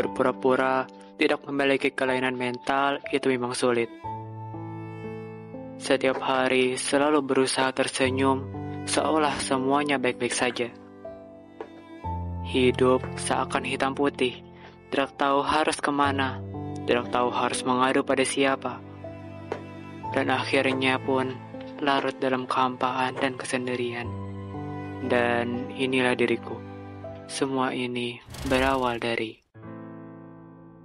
Berpura-pura tidak memiliki kelainan mental itu memang sulit. Setiap hari selalu berusaha tersenyum, seolah semuanya baik-baik saja. Hidup seakan hitam putih, tidak tahu harus kemana, tidak tahu harus mengadu pada siapa. Dan akhirnya pun larut dalam kehampaan dan kesendirian. Dan inilah diriku. Semua ini berawal dari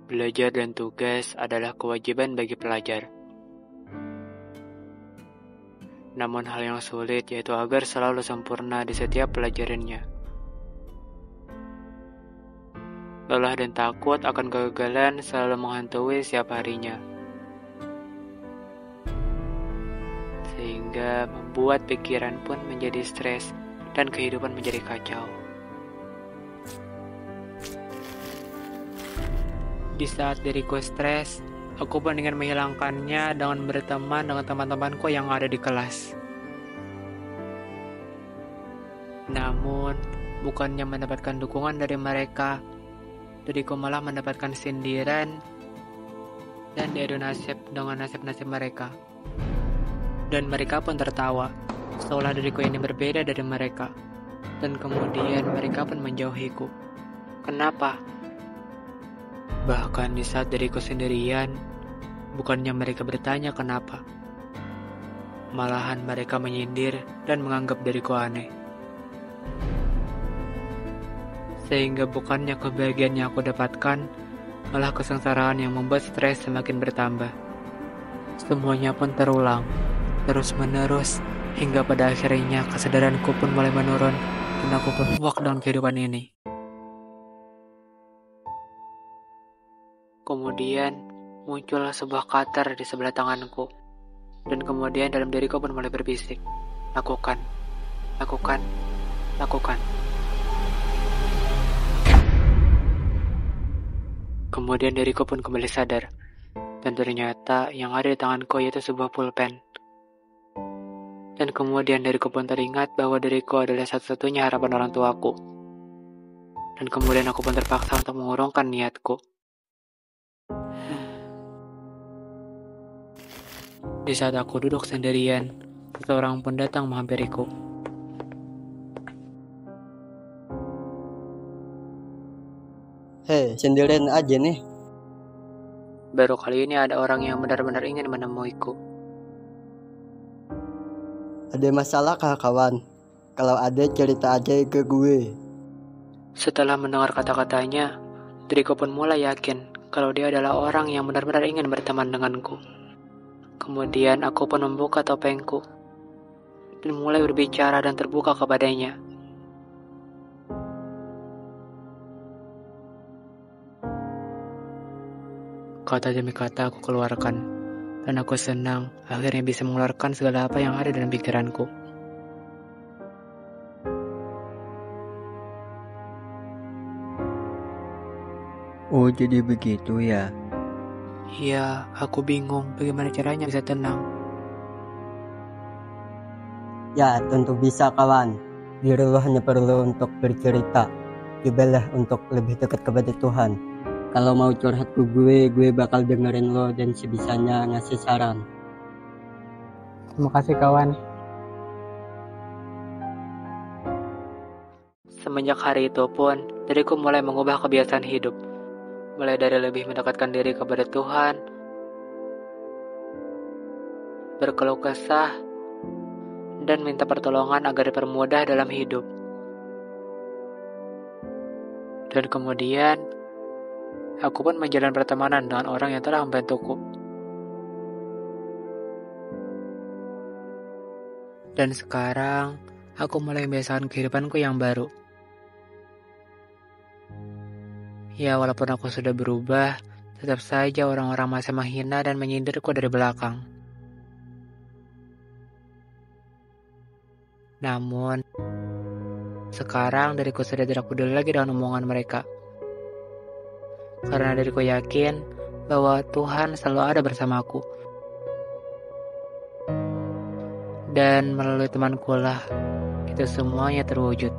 belajar dan tugas adalah kewajiban bagi pelajar. Namun hal yang sulit yaitu agar selalu sempurna di setiap pelajarannya. Lelah dan takut akan kegagalan selalu menghantui setiap harinya. Sehingga membuat pikiran pun menjadi stres dan kehidupan menjadi kacau. Di saat diriku stres, aku pun ingin menghilangkannya dengan berteman dengan teman-temanku yang ada di kelas. Namun, bukannya mendapatkan dukungan dari mereka, diriku malah mendapatkan sindiran dan diadu nasib dengan nasib-nasib mereka. Dan mereka pun tertawa, seolah diriku ini berbeda dari mereka. Dan kemudian mereka pun menjauhiku. Kenapa? Bahkan di saat diriku sendirian, bukannya mereka bertanya kenapa. Malahan mereka menyindir dan menganggap diriku aneh. Sehingga bukannya kebahagiaan yang aku dapatkan, malah kesengsaraan yang membuat stres semakin bertambah. Semuanya pun terulang, terus-menerus, hingga pada akhirnya kesadaranku pun mulai menurun dan aku pun muak dengan kehidupan ini. Kemudian muncullah sebuah kater di sebelah tanganku, dan kemudian dalam diriku pun mulai berbisik, lakukan, lakukan, lakukan. Kemudian diriku pun kembali sadar, dan ternyata yang ada di tanganku yaitu sebuah pulpen. Dan kemudian diriku pun teringat bahwa diriku adalah satu-satunya harapan orang tuaku. Dan kemudian aku pun terpaksa untuk mengurungkan niatku. Di saat aku duduk sendirian, seseorang pun datang menghampiriku. Hei, sendirian aja nih. Baru kali ini ada orang yang benar-benar ingin menemuiku. Ada masalah kah kawan? Kalau ada cerita aja ke gue. Setelah mendengar kata-katanya, diriku pun mulai yakin kalau dia adalah orang yang benar-benar ingin berteman denganku. Kemudian aku pun membuka topengku dan mulai berbicara dan terbuka kepadanya. Kata demi kata aku keluarkan, dan aku senang akhirnya bisa mengeluarkan segala apa yang ada dalam pikiranku. Oh, jadi begitu ya? Ya, aku bingung bagaimana caranya bisa tenang. Ya, tentu bisa kawan. Diri lo hanya perlu untuk bercerita. Cobalah untuk lebih dekat kepada Tuhan. Kalau mau curhat ke gue bakal dengerin lo dan sebisanya ngasih saran. Terima kasih kawan. Semenjak hari itu pun, diriku mulai mengubah kebiasaan hidup. Mulai dari lebih mendekatkan diri kepada Tuhan, berkeluh kesah, dan minta pertolongan agar dipermudah dalam hidup. Dan kemudian, aku pun menjalin pertemanan dengan orang yang telah membantuku. Dan sekarang, aku mulai membiasakan kehidupanku yang baru. Ya, walaupun aku sudah berubah, tetap saja orang-orang masih menghina dan menyindirku dari belakang. Namun, sekarang diriku sudah tidak peduli lagi dengan omongan mereka. Karena diriku yakin bahwa Tuhan selalu ada bersamaku. Dan melalui temanku lah, itu semuanya terwujud.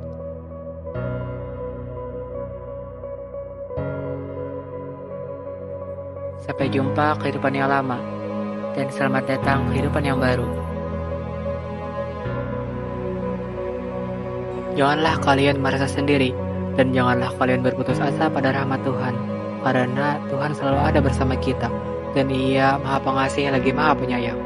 Sampai jumpa kehidupan yang lama, dan selamat datang kehidupan yang baru. Janganlah kalian merasa sendiri, dan janganlah kalian berputus asa pada rahmat Tuhan, karena Tuhan selalu ada bersama kita, dan Ia Maha Pengasih lagi Maha Penyayang.